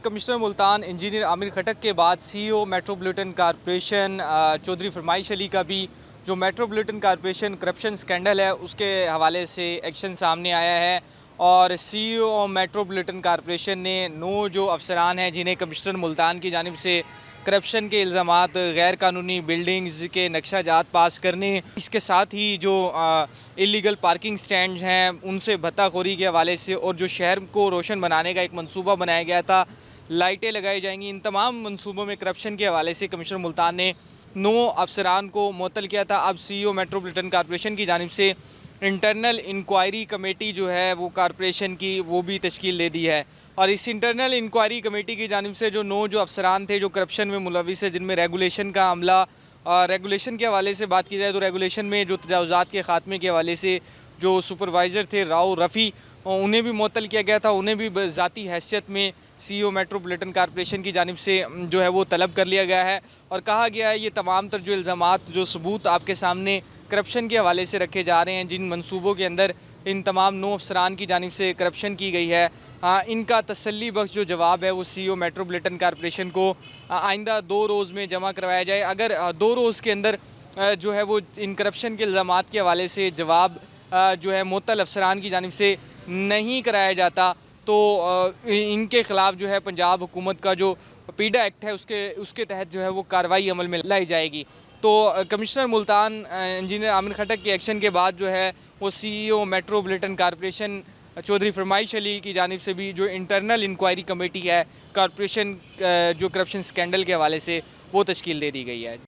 Commissioner Multan engineer Aamir खटक के बाद CEO metropolitan corporation Chaudhary फरमाइश अली का भी जो मेट्रोपॉलिटन कॉरपोरेशन करप्शन स्कैंडल है उसके हवाले से एक्शन सामने आया है। और सीईओ मेट्रोपॉलिटन कॉरपोरेशन ने 9 जो अफसरान हैं जिन्हें कमिश्नर मुल्तान की जानिब से करप्शन के इल्ज़ामात, गैर कानूनी बिल्डिंग्स के नक्शा जात पास करने, इसके साथ ही जो इलीगल पार्किंग स्टैंड हैं उनसे भत्ताखोरी के हवाले से, और जो शहर को रोशन बनाने का एक मंसूबा बनाया गया था, लाइटें लगाई जाएंगी, इन तमाम मंसूबों में करप्शन के हवाले से कमिश्नर मुल्तान ने 9 अफसरान को मुअत्तल किया था। अब सीईओ मेट्रोपॉलिटन कॉरपोरेशन की जानिब से इंटरनल इंक्वायरी कमेटी जो है वो कॉरपोरेशन की वो भी तश्कील दे दी है। और इस इंटरनल इंक्वायरी कमेटी की जानिब से जो 9 जो अफसरान थे जो करप्शन में मुलविस है, जिनमें रेगुलेशन का अमला, रेगुलेशन के हवाले से बात की जाए तो रेगुलेशन में जो तजावुज़ात के ख़ात्मे के हवाले से जो सुपरवाइज़र थे राव रफ़ी, उन्हें भी मुअत्तल किया गया था। उन्हें भी ज़ाती हैसियत में सीईओ मेट्रोपॉलिटन कॉरपोरेशन की जानिब से जो है वो तलब कर लिया गया है और कहा गया है ये तमाम तर जो इल्ज़ामात, जो सबूत आपके सामने करप्शन के हवाले से रखे जा रहे हैं, जिन मंसूबों के अंदर इन तमाम 9 अफसरान की जानिब से करप्शन की गई है, इनका तसल्ली बख्श जो जवाब है वो सीईओ मेट्रोपॉलिटन कॉरपोरेशन को आइंदा 2 रोज़ में जमा करवाया जाए। अगर 2 रोज़ के अंदर जो है वो इन करप्शन के इल्ज़ामात के हवाले से जवाब जो है मुअत्तल अफसरान की जानिब से नहीं कराया जाता तो इनके ख़िलाफ़ जो है पंजाब हुकूमत का जो पीडा एक्ट है उसके तहत जो है वो कार्रवाई अमल में लाई जाएगी। तो कमिश्नर मुल्तान इंजीनियर आमिर खटक के एक्शन के बाद जो है वो सीईओ मेट्रोपॉलिटन कॉरपोरेशन चौधरी फरमाइश अली की जानिब से भी जो इंटरनल इंक्वायरी कमेटी है कॉरपोरेशन जो करप्शन स्कैंडल के हवाले से वो तश्कील दे दी गई है।